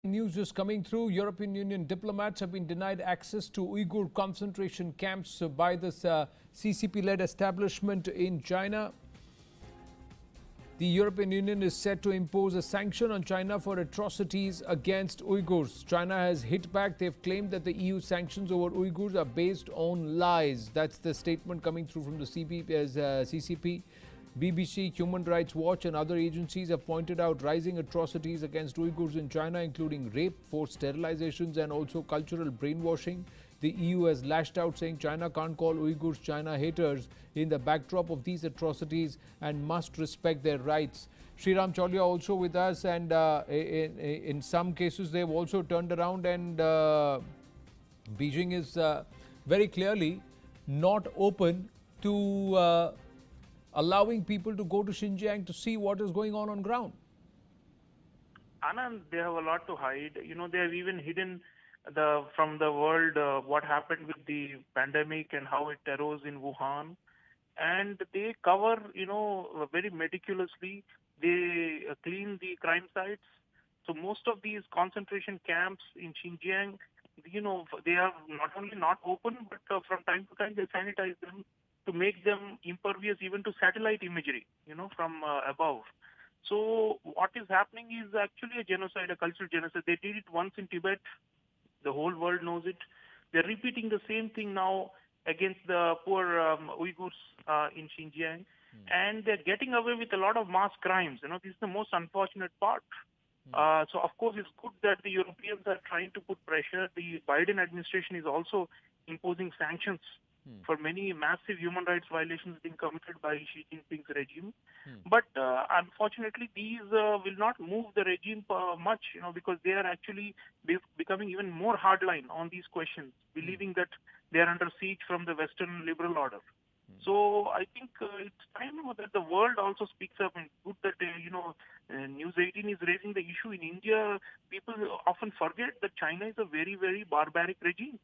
News just coming through. European Union diplomats have been denied access to Uyghur concentration camps by this CCP-led establishment in China. The European Union is set to impose a sanction on China for atrocities against Uyghurs. China has hit back. They've claimed that the EU sanctions over Uyghurs are based on lies. That's the statement coming through from the CCP. BBC, Human Rights Watch and other agencies have pointed out rising atrocities against Uyghurs in China, including rape, forced sterilizations and also cultural brainwashing. The EU has lashed out, saying China can't call Uyghurs China haters in the backdrop of these atrocities and must respect their rights. Sreeram Chaulia also with us, and in some cases they've also turned around, and Beijing is very clearly not open to allowing people to go to Xinjiang to see what is going on ground. Anand, they have a lot to hide. You know, they have even hidden from the world what happened with the pandemic and how it arose in Wuhan. And they cover, very meticulously. They clean the crime sites. So most of these concentration camps in Xinjiang, they are not only not open, but from time to time they sanitize them to make them impervious even to satellite imagery, from above. So what is happening is actually a genocide, a cultural genocide. They did it once in Tibet. The whole world knows it. They're repeating the same thing now against the poor Uyghurs in Xinjiang. And they're getting away with a lot of mass crimes. This is the most unfortunate part. So, of course, it's good that the Europeans are trying to put pressure. The Biden administration is also imposing sanctions for many massive human rights violations being committed by Xi Jinping's regime. But unfortunately, these will not move the regime much, because they are actually becoming even more hardline on these questions, believing that they are under siege from the Western liberal order. So I think it's time that the world also speaks up, and good that, News 18 is raising the issue. In India, people often forget that China is a very, very barbaric regime.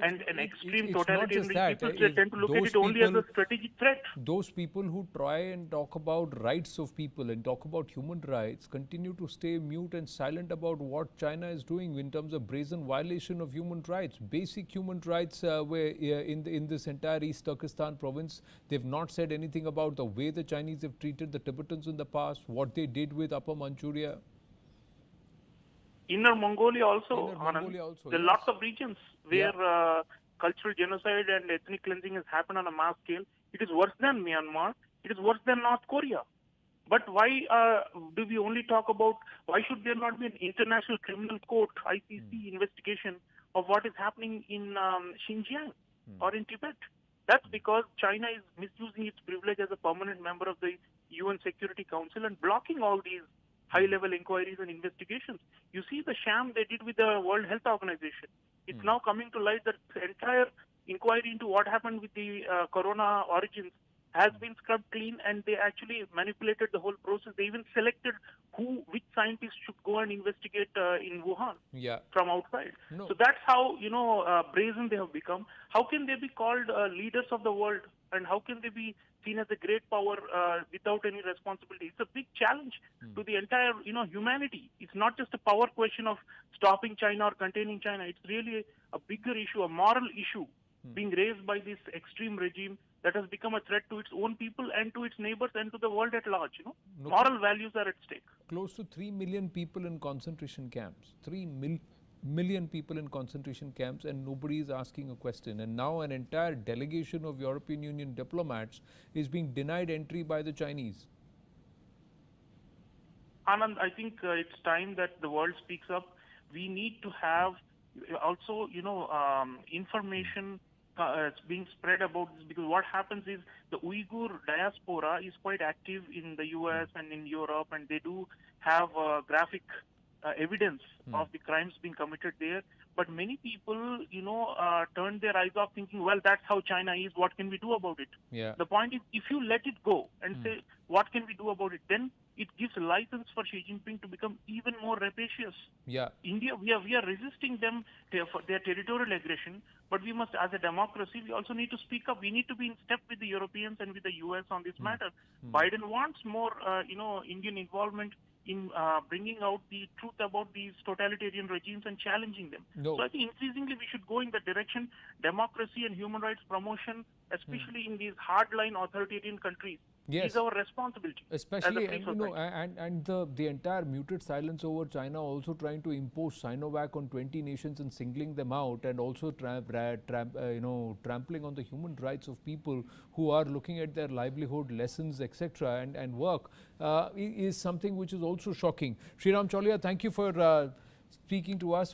And an extreme totalitarian regime, people tend to look at it only as a strategic threat. Those people who try and talk about rights of people and talk about human rights continue to stay mute and silent about what China is doing in terms of brazen violation of human rights. Basic human rights were in this entire East Turkestan province. They've not said anything about the way the Chinese have treated the Tibetans in the past, what they did with Upper Manchuria. Inner Mongolia also. There are yes. lots of regions where cultural genocide and ethnic cleansing has happened on a mass scale. It is worse than Myanmar. It is worse than North Korea. But why do we only talk about, why should there not be an international criminal court, ICC investigation of what is happening in Xinjiang or in Tibet? That's because China is misusing its privilege as a permanent member of the UN Security Council and blocking all these high-level inquiries and investigations. You see the sham they did with the World Health Organization. It's now coming to light that the entire inquiry into what happened with the corona origins has been scrubbed clean, and they actually manipulated the whole process. They even selected which scientists should go and investigate in Wuhan from outside. No. So that's how, brazen they have become. How can they be called leaders of the world? And how can they be seen as a great power without any responsibility? It's a big challenge to the entire, humanity. It's not just a power question of stopping China or containing China. It's really a bigger issue, a moral issue being raised by this extreme regime that has become a threat to its own people and to its neighbors and to the world at large. Moral values are at stake. Close to 3 million people in concentration camps. 3 million people in concentration camps, and nobody is asking a question. And now an entire delegation of European Union diplomats is being denied entry by the Chinese. Anand, I think it's time that the world speaks up. We need to have also, information being spread about this, because what happens is the Uyghur diaspora is quite active in the US and in Europe, and they do have graphic evidence of the crimes being committed there. But many people, turn their eyes off thinking, well, that's how China is. What can we do about it? Yeah. The point is, if you let it go and say, what can we do about it? Then it gives a license for Xi Jinping to become even more rapacious. Yeah. India, we are resisting them for their territorial aggression, but we must, as a democracy, we also need to speak up. We need to be in step with the Europeans and with the US on this matter. Biden wants more, Indian involvement in bringing out the truth about these totalitarian regimes and challenging them. No. So I think increasingly we should go in that direction. Democracy and human rights promotion, especially in these hardline authoritarian countries, Yes. is our responsibility. Especially, as a and free society. the entire muted silence over China also trying to impose Sinovac on 20 nations and singling them out, and also trampling on the human rights of people who are looking at their livelihood, lessons, etc., and work is something which is also shocking. Sreeram Chaulia, thank you for speaking to us.